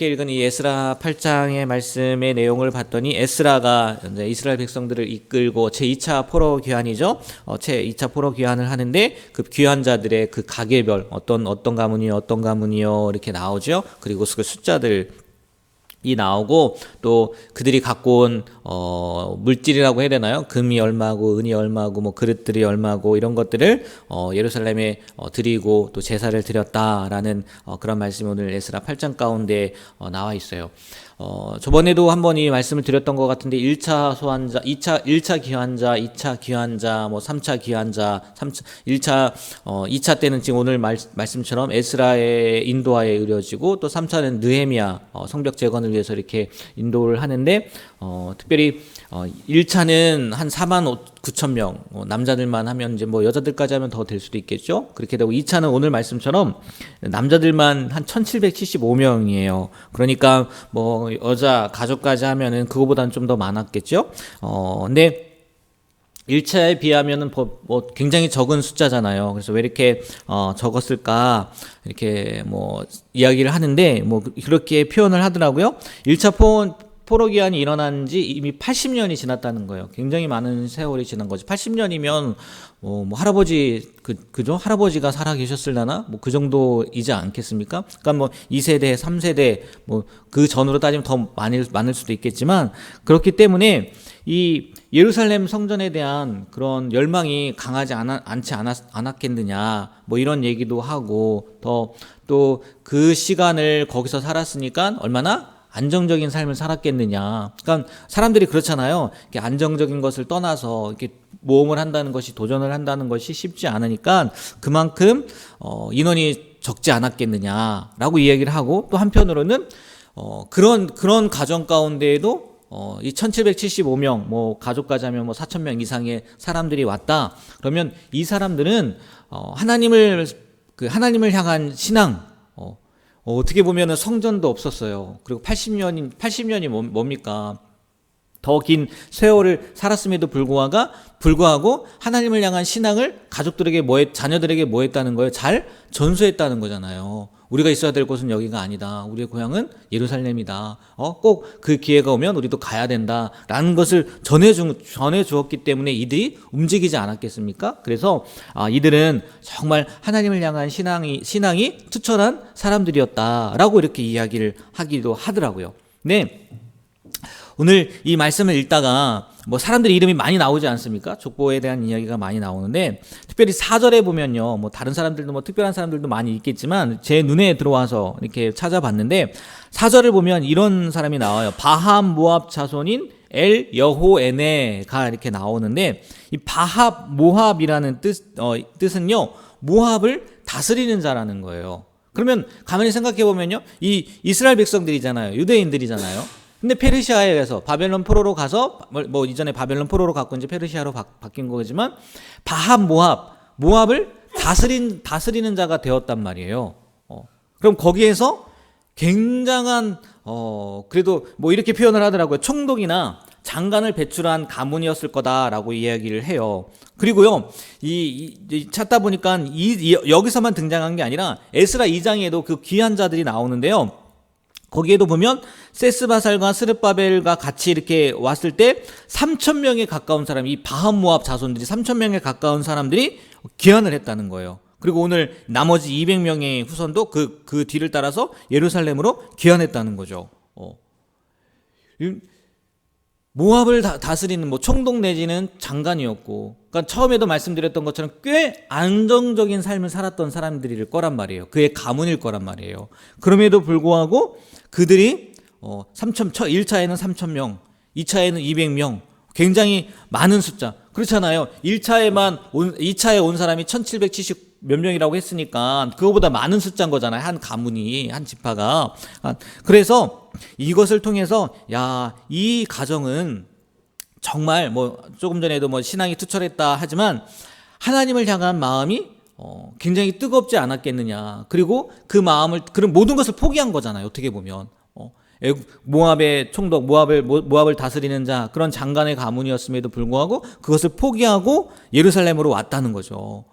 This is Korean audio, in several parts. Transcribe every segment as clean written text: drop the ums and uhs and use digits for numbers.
읽은 이 에스라 8장의 말씀의 내용을 봤더니 에스라가 이제 이스라엘 백성들을 이끌고 제2차 포로 귀환이죠. 제2차 포로 귀환을 하는데 그 귀환자들의 그 가계별 어떤 가문이요 이렇게 나오죠. 그리고 그 숫자들 이 나오고 또 그들이 갖고 온 물질이라고 해야 되나요? 금이 얼마고 은이 얼마고 뭐 그릇들이 얼마고 이런 것들을 예루살렘에 드리고 또 제사를 드렸다라는 그런 말씀이 오늘 에스라 8장 가운데 나와 있어요. 저번에도 한번 이 말씀을 드렸던 것 같은데 1차 소환자, 1차 귀환자, 2차 귀환자, 뭐 3차 귀환자, 2차 때는 지금 오늘 말씀처럼 에스라의 인도하에 이루어지고 또 3차는 느헤미야 성벽 재건을 위해서 이렇게 인도를 하는데 특별히 1차는 한 4만 9천 명, 남자들만 하면 이제 뭐 여자들까지 하면 더 될 수도 있겠죠. 그렇게 되고 2차는 오늘 말씀처럼 남자들만 한 1775명이에요. 그러니까 뭐 여자 가족까지 하면은 그거보다는 좀 더 많았겠죠. 근데 1차에 비하면은 뭐 굉장히 적은 숫자잖아요. 그래서 왜 이렇게 적었을까 이렇게 뭐 이야기를 하는데 뭐 그렇게 표현을 하더라고요. 1차 포로 귀환이 일어난 지 이미 80년이 지났다는 거예요. 굉장히 많은 세월이 지난 거지. 80년이면 뭐 할아버지 그죠? 할아버지가 살아 계셨을라나? 뭐 그 정도이지 않겠습니까? 그러니까 뭐 2세대, 3세대 뭐 그 전으로 따지면 더 많을 수도 있겠지만 그렇기 때문에 이 예루살렘 성전에 대한 그런 열망이 강하지 않지 않았겠느냐 뭐 이런 얘기도 하고 또 그 시간을 거기서 살았으니까 얼마나 안정적인 삶을 살았겠느냐. 그러니까 사람들이 그렇잖아요. 이렇게 안정적인 것을 떠나서 이렇게 모험을 한다는 것이 도전을 한다는 것이 쉽지 않으니까 그만큼 인원이 적지 않았겠느냐라고 이야기를 하고 또 한편으로는 그런 가정 가운데에도 이 1775명 뭐 가족까지 하면 뭐 4,000명 이상의 사람들이 왔다. 그러면 이 사람들은 하나님을 향한 신앙 어떻게 보면은 성전도 없었어요. 그리고 80년이 뭡니까? 더 긴 세월을 살았음에도 불구하고 하나님을 향한 신앙을 가족들에게 자녀들에게 뭐 했다는 거예요? 잘 전수했다는 거잖아요. 우리가 있어야 될 곳은 여기가 아니다. 우리의 고향은 예루살렘이다. 꼭 그 기회가 오면 우리도 가야 된다라는 것을 전해 주었기 때문에 이들이 움직이지 않았겠습니까? 그래서 이들은 정말 하나님을 향한 신앙이 투철한 사람들이었다라고 이렇게 이야기를 하기도 하더라고요. 네. 오늘 이 말씀을 읽다가 뭐 사람들 이름이 많이 나오지 않습니까? 족보에 대한 이야기가 많이 나오는데 특별히 4절에 보면요. 뭐 다른 사람들도 뭐 특별한 사람들도 많이 있겠지만 제 눈에 들어와서 이렇게 찾아봤는데 4절을 보면 이런 사람이 나와요. 바합 모압 자손인 엘 여호에네가 이렇게 나오는데 이 바합 모압이라는 뜻은요. 모압을 다스리는 자라는 거예요. 그러면 가만히 생각해 보면요. 이 이스라엘 백성들이잖아요. 유대인들이잖아요. 근데 페르시아에서 바벨론 포로로 가서 뭐 이전에 바벨론 포로로 갔고 이제 페르시아로 바뀐 거지만 바합 모압을 다스리는 자가 되었단 말이에요. 그럼 거기에서 굉장한 그래도 뭐 이렇게 표현을 하더라고요. 총독이나 장관을 배출한 가문이었을 거다라고 이야기를 해요. 그리고요, 찾다 보니까 여기서만 등장한 게 아니라 에스라 2장에도 그 귀한 자들이 나오는데요. 거기에도 보면 세스바살과 스르바벨과 같이 이렇게 왔을 때 3,000명에 가까운 사람, 이 바합 모압 자손들이 3,000명에 가까운 사람들이 귀환을 했다는 거예요. 그리고 오늘 나머지 200명의 후손도 그 뒤를 따라서 예루살렘으로 귀환했다는 거죠. 모압을 다스리는 뭐 총독 내지는 장관이었고, 그러니까 처음에도 말씀드렸던 것처럼 꽤 안정적인 삶을 살았던 사람들일 거란 말이에요. 그의 가문일 거란 말이에요. 그럼에도 불구하고 그들이 1차에는 3,000명, 2차에는 200명, 굉장히 많은 숫자. 그렇잖아요. 2차에 온 사람이 1770 몇 명이라고 했으니까 그거보다 많은 숫자인 거잖아요. 한 가문이, 한 지파가. 그래서 이것을 통해서 이 가정은 정말 뭐 조금 전에도 뭐 신앙이 투철했다 하지만 하나님을 향한 마음이 굉장히 뜨겁지 않았겠느냐. 그리고 그런 모든 것을 포기한 거잖아요. 어떻게 보면. 모압의 총독, 모압을 다스리는 자, 그런 장관의 가문이었음에도 불구하고 그것을 포기하고 예루살렘으로 왔다는 거죠.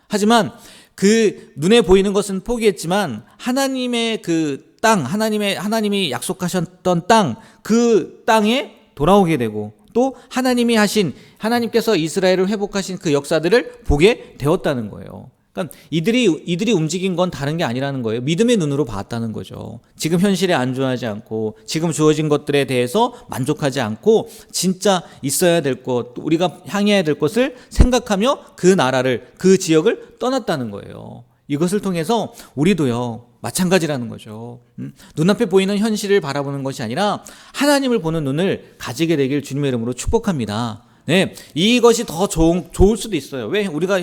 하지만 그 눈에 보이는 것은 포기했지만 하나님의 그 땅, 하나님이 약속하셨던 땅, 그 땅에 돌아오게 되고 또 하나님께서 이스라엘을 회복하신 그 역사들을 보게 되었다는 거예요. 그러니까 이들이 움직인 건 다른 게 아니라는 거예요. 믿음의 눈으로 봤다는 거죠. 지금 현실에 안주하지 않고 지금 주어진 것들에 대해서 만족하지 않고 진짜 있어야 될 것, 우리가 향해야 될 것을 생각하며 그 나라를, 그 지역을 떠났다는 거예요. 이것을 통해서 우리도요, 마찬가지라는 거죠. 눈앞에 보이는 현실을 바라보는 것이 아니라 하나님을 보는 눈을 가지게 되길 주님의 이름으로 축복합니다. 네, 이것이 더 좋을 수도 있어요. 왜? 우리가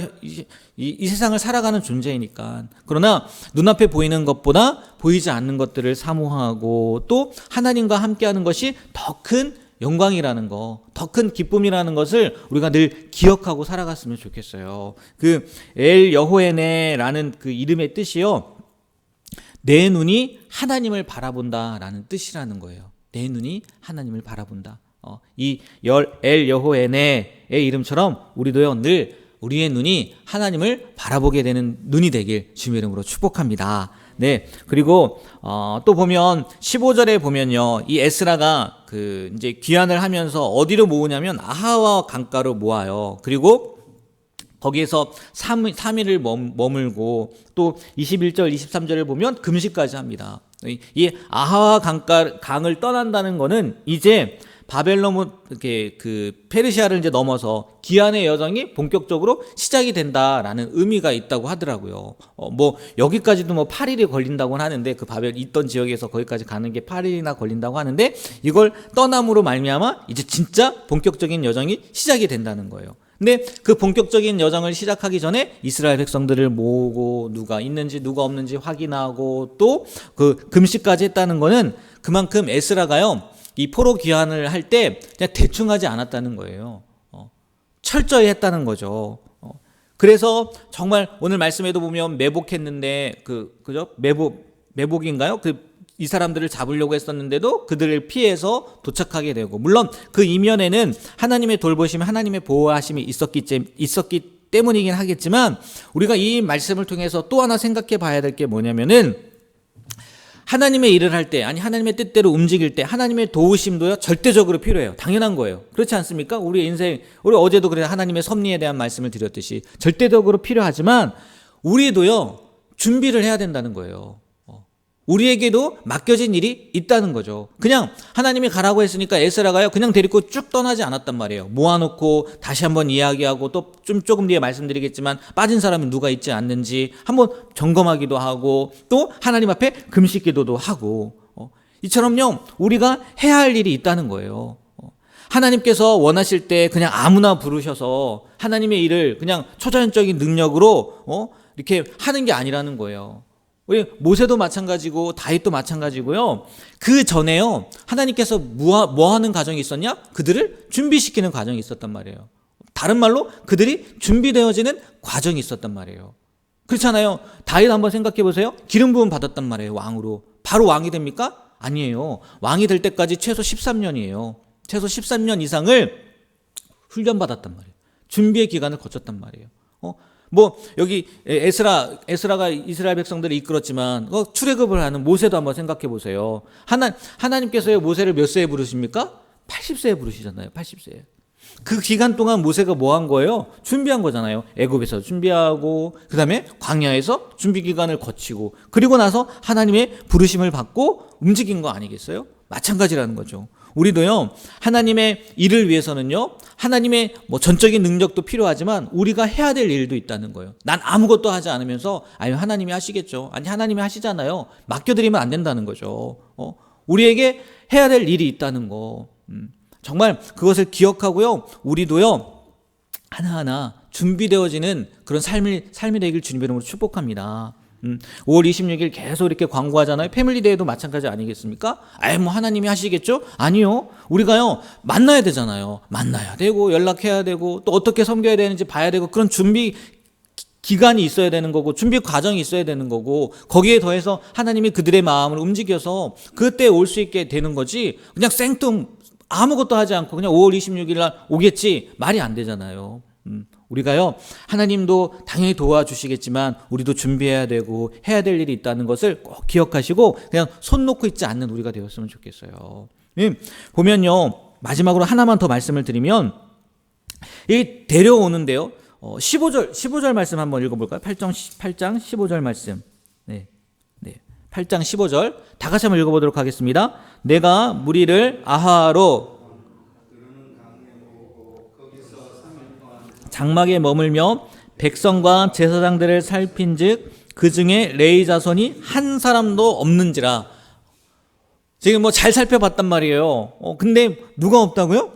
이 세상을 살아가는 존재이니까. 그러나 눈앞에 보이는 것보다 보이지 않는 것들을 사모하고 또 하나님과 함께하는 것이 더 큰 영광이라는 거, 더 큰 기쁨이라는 것을 우리가 늘 기억하고 살아갔으면 좋겠어요. 그 엘 여호에네라는 그 이름의 뜻이요, 내 눈이 하나님을 바라본다라는 뜻이라는 거예요. 내 눈이 하나님을 바라본다. 이 엘 여호에네의 이름처럼 우리도요, 늘 우리의 눈이 하나님을 바라보게 되는 눈이 되길 주님의 이름으로 축복합니다. 네. 그리고 또 보면 15절에 보면요, 이 에스라가 그 이제 귀환을 하면서 어디로 모으냐면 아하와 강가로 모아요. 그리고 거기에서 3일을 머물고 또 21절, 23절을 보면 금식까지 합니다. 이 아하와 강을 떠난다는 거는 이제 바벨론, 이렇게 그 페르시아를 이제 넘어서 귀환의 여정이 본격적으로 시작이 된다라는 의미가 있다고 하더라고요. 뭐 여기까지도 뭐 8일이 걸린다고 하는데, 그 바벨 있던 지역에서 거기까지 가는 게 8일이나 걸린다고 하는데, 이걸 떠남으로 말미암아 이제 진짜 본격적인 여정이 시작이 된다는 거예요. 근데 그 본격적인 여정을 시작하기 전에 이스라엘 백성들을 모으고 누가 있는지 누가 없는지 확인하고 또 그 금식까지 했다는 거는 그만큼 에스라가요, 이 포로 귀환을 할 때 그냥 대충 하지 않았다는 거예요. 철저히 했다는 거죠. 그래서 정말 오늘 말씀에도 보면 매복했는데 그죠? 매복인가요? 이 사람들을 잡으려고 했었는데도 그들을 피해서 도착하게 되고, 물론 그 이면에는 하나님의 돌보심, 하나님의 보호하심이 있었기 때문이긴 하겠지만, 우리가 이 말씀을 통해서 또 하나 생각해 봐야 될 게 뭐냐면은, 하나님의 일을 할 때, 아니 하나님의 뜻대로 움직일 때 하나님의 도우심도요, 절대적으로 필요해요. 당연한 거예요. 그렇지 않습니까? 우리 인생, 우리 어제도 그래 하나님의 섭리에 대한 말씀을 드렸듯이 절대적으로 필요하지만 우리도요, 준비를 해야 된다는 거예요. 우리에게도 맡겨진 일이 있다는 거죠. 그냥 하나님이 가라고 했으니까 에스라가요, 그냥 데리고 쭉 떠나지 않았단 말이에요. 모아놓고 다시 한번 이야기하고, 또 좀 뒤에 말씀드리겠지만 빠진 사람이 누가 있지 않는지 한번 점검하기도 하고, 또 하나님 앞에 금식 기도도 하고, 이처럼요, 우리가 해야 할 일이 있다는 거예요. 하나님께서 원하실 때 그냥 아무나 부르셔서 하나님의 일을 그냥 초자연적인 능력으로 이렇게 하는 게 아니라는 거예요. 우리 모세도 마찬가지고 다윗도 마찬가지고요. 그 전에요, 하나님께서 뭐 하는 과정이 있었냐? 그들을 준비시키는 과정이 있었단 말이에요. 다른 말로 그들이 준비되어지는 과정이 있었단 말이에요. 그렇잖아요. 다윗 한번 생각해 보세요. 기름 부음 받았단 말이에요. 왕으로. 바로 왕이 됩니까? 아니에요. 왕이 될 때까지 최소 13년이에요. 최소 13년 이상을 훈련받았단 말이에요. 준비의 기간을 거쳤단 말이에요. 뭐 여기 에스라가 이스라엘 백성들을 이끌었지만 출애굽을 하는 모세도 한번 생각해 보세요. 하나님께서요, 모세를 몇 세에 부르십니까? 80세에 부르시잖아요. 80세에. 그 기간 동안 모세가 뭐 한 거예요? 준비한 거잖아요. 애굽에서 준비하고, 그 다음에 광야에서 준비 기간을 거치고, 그리고 나서 하나님의 부르심을 받고 움직인 거 아니겠어요? 마찬가지라는 거죠. 우리도요, 하나님의 일을 위해서는요, 하나님의 뭐 전적인 능력도 필요하지만 우리가 해야 될 일도 있다는 거예요. 난 아무것도 하지 않으면서, 아니 하나님이 하시겠죠. 아니 하나님이 하시잖아요. 맡겨드리면 안 된다는 거죠. 우리에게 해야 될 일이 있다는 거. 정말 그것을 기억하고요, 우리도요, 하나하나 준비되어지는 그런 삶이 되길 주님의 이름으로 축복합니다. 5월 26일 계속 이렇게 광고하잖아요. 패밀리데이도 마찬가지 아니겠습니까? 뭐 하나님이 하시겠죠? 아니요. 우리가요, 만나야 되잖아요. 만나야 되고 연락해야 되고 또 어떻게 섬겨야 되는지 봐야 되고, 그런 준비 기간이 있어야 되는 거고 준비 과정이 있어야 되는 거고, 거기에 더해서 하나님이 그들의 마음을 움직여서 그때 올 수 있게 되는 거지, 그냥 생뚱 아무것도 하지 않고 그냥 5월 26일 날 오겠지, 말이 안 되잖아요. 우리가요, 하나님도 당연히 도와주시겠지만 우리도 준비해야 되고 해야 될 일이 있다는 것을 꼭 기억하시고 그냥 손 놓고 있지 않는 우리가 되었으면 좋겠어요. 보면요, 마지막으로 하나만 더 말씀을 드리면 이 데려오는데요, 15절 말씀 한번 읽어볼까요? 8장 15절 말씀. 네, 8장 15절 다 같이 한번 읽어보도록 하겠습니다. 내가 무리를 아하로 장막에 머물며 백성과 제사장들을 살핀즉 그 중에 레위 자손이 한 사람도 없는지라. 지금 뭐 잘 살펴봤단 말이에요. 근데 누가 없다고요?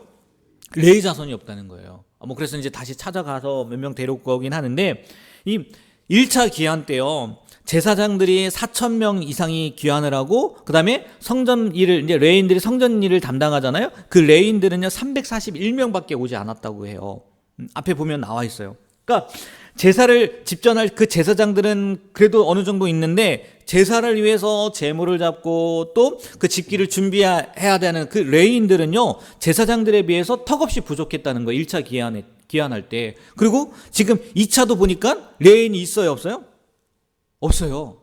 레위 자손이 없다는 거예요. 그래서 이제 다시 찾아가서 몇 명 데려오고 오긴 하는데, 이 1차 귀환 때요, 제사장들이 4,000명 이상이 귀환을 하고, 그 다음에 성전 일을, 이제 레위인들이 성전 일을 담당하잖아요. 그 레위인들은요, 341명밖에 오지 않았다고 해요. 앞에 보면 나와 있어요. 그러니까 제사를 집전할 그 제사장들은 그래도 어느 정도 있는데, 제사를 위해서 제물을 잡고 또 그 집기를 준비해야 되는 그 레위인들은요, 제사장들에 비해서 턱없이 부족했다는 거예요. 1차 귀환할 때. 그리고 지금 2차도 보니까 레위인이 있어요, 없어요? 없어요.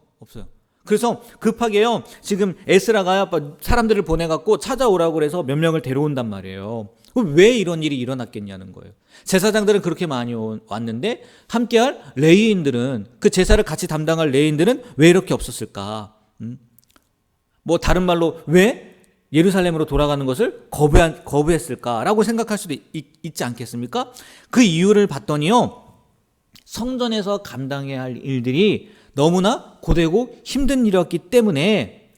그래서 급하게요, 지금 에스라가 사람들을 보내갖고 찾아오라고 그래서 몇 명을 데려온단 말이에요. 왜 이런 일이 일어났겠냐는 거예요. 제사장들은 그렇게 많이 왔는데 함께할 레위인들은, 그 제사를 같이 담당할 레위인들은 왜 이렇게 없었을까? 뭐 다른 말로 왜 예루살렘으로 돌아가는 것을 거부했을까라고 생각할 수도 있지 않겠습니까? 그 이유를 봤더니요, 성전에서 감당해야 할 일들이 너무나 고되고 힘든 일이었기 때문에,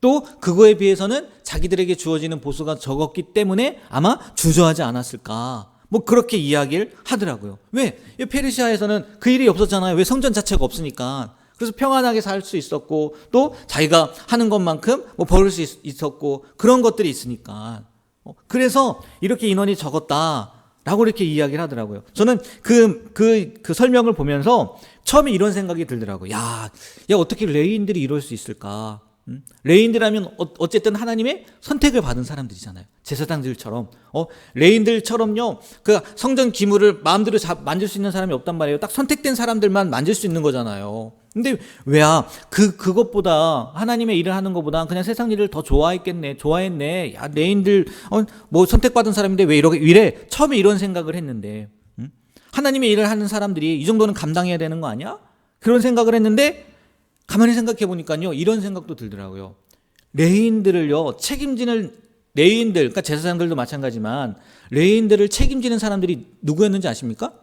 또 그거에 비해서는 자기들에게 주어지는 보수가 적었기 때문에 아마 주저하지 않았을까, 뭐 그렇게 이야기를 하더라고요. 왜? 페르시아에서는 그 일이 없었잖아요. 왜? 성전 자체가 없으니까. 그래서 평안하게 살 수 있었고, 또 자기가 하는 것만큼 뭐 벌을 수 있었고, 그런 것들이 있으니까. 그래서 이렇게 인원이 적었다라고 이렇게 이야기를 하더라고요. 저는 그 설명을 보면서 처음에 이런 생각이 들더라고요. 야, 어떻게 레위인들이 이럴 수 있을까? 레위인들하면 어쨌든 하나님의 선택을 받은 사람들이잖아요. 제사장들처럼. 레위인들처럼요, 그 성전 기물을 마음대로 만질 수 있는 사람이 없단 말이에요. 딱 선택된 사람들만 만질 수 있는 거잖아요. 근데 왜야? 그것보다, 하나님의 일을 하는 것보다 그냥 세상 일을 더 좋아했네. 야, 레위인들 뭐 선택받은 사람인데 왜 이래? 처음에 이런 생각을 했는데, 하나님의 일을 하는 사람들이 이 정도는 감당해야 되는 거 아니야? 그런 생각을 했는데, 가만히 생각해 보니까요, 이런 생각도 들더라고요. 레위인들을요, 레위인들, 그러니까 제사장들도 마찬가지지만 레위인들을 책임지는 사람들이 누구였는지 아십니까?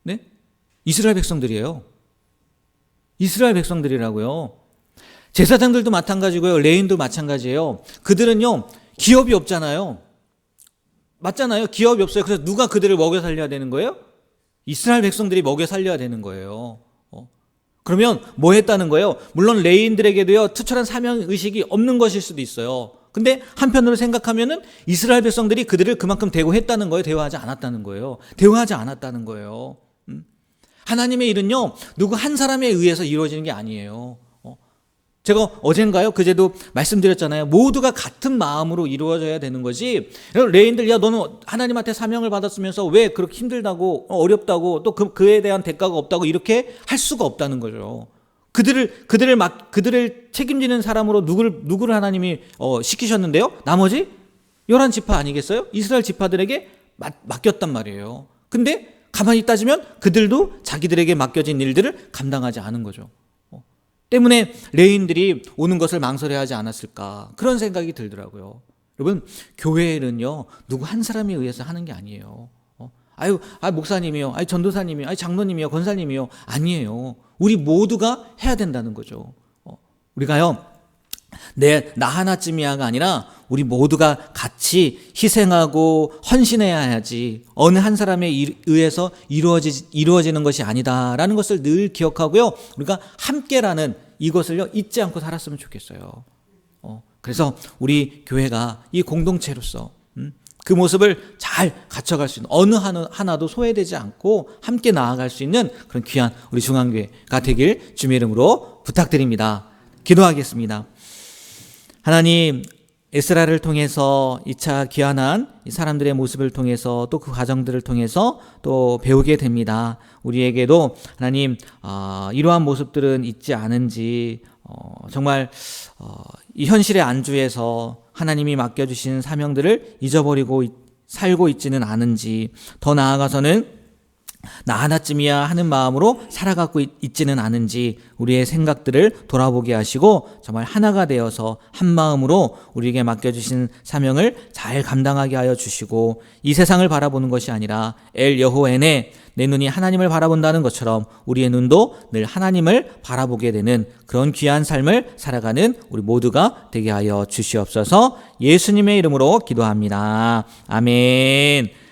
네? 이스라엘 백성들이에요. 이스라엘 백성들이라고요. 제사장들도 마찬가지고요, 레위인도 마찬가지예요. 그들은요, 기업이 없잖아요. 맞잖아요. 기업이 없어요. 그래서 누가 그들을 먹여 살려야 되는 거예요? 이스라엘 백성들이 먹여 살려야 되는 거예요. 그러면 뭐 했다는 거예요? 물론 레위인들에게도요, 투철한 사명의식이 없는 것일 수도 있어요. 근데 한편으로 생각하면은 이스라엘 백성들이 그들을 그만큼 대우했다는 거예요? 대우하지 않았다는 거예요? 대우하지 않았다는 거예요. 하나님의 일은요, 누구 한 사람에 의해서 이루어지는 게 아니에요. 제가 어젠가요, 그제도 말씀드렸잖아요. 모두가 같은 마음으로 이루어져야 되는 거지. 레위인들, 야, 너는 하나님한테 사명을 받았으면서 왜 그렇게 힘들다고, 어렵다고, 또 그에 대한 대가가 없다고 이렇게 할 수가 없다는 거죠. 그들을 책임지는 사람으로 누구를 하나님이 시키셨는데요? 나머지 11지파 아니겠어요? 이스라엘 지파들에게 맡겼단 말이에요. 근데 가만히 따지면 그들도 자기들에게 맡겨진 일들을 감당하지 않은 거죠. 때문에 레위인들이 오는 것을 망설여하지 않았을까, 그런 생각이 들더라고요. 여러분, 교회는요, 누구 한 사람에 의해서 하는 게 아니에요. 목사님이요, 전도사님이요, 장로님이요, 권사님이요, 아니에요. 우리 모두가 해야 된다는 거죠. 우리가요, 나 하나쯤이야가 아니라 우리 모두가 같이 희생하고 헌신해야 해야지, 어느 한 사람에 의해서 이루어지는 것이 아니다라는 것을 늘 기억하고요, 우리가 함께라는 이것을요, 잊지 않고 살았으면 좋겠어요. 그래서 우리 교회가 이 공동체로서 그 모습을 잘 갖춰갈 수 있는, 어느 하나도 소외되지 않고 함께 나아갈 수 있는 그런 귀한 우리 중앙교회가 되길 주님의 이름으로 부탁드립니다. 기도하겠습니다. 하나님, 에스라를 통해서 2차 귀환한 이 사람들의 모습을 통해서 또 그 과정들을 통해서 또 배우게 됩니다. 우리에게도 하나님 이러한 모습들은 있지 않은지 정말 이 현실의 안주에서 하나님이 맡겨주신 사명들을 잊어버리고 살고 있지는 않은지, 더 나아가서는 나 하나쯤이야 하는 마음으로 살아가고 있지는 않은지 우리의 생각들을 돌아보게 하시고 정말 하나가 되어서 한 마음으로 우리에게 맡겨주신 사명을 잘 감당하게 하여 주시고, 이 세상을 바라보는 것이 아니라 엘 여호에네, 내 눈이 하나님을 바라본다는 것처럼 우리의 눈도 늘 하나님을 바라보게 되는 그런 귀한 삶을 살아가는 우리 모두가 되게 하여 주시옵소서. 예수님의 이름으로 기도합니다. 아멘.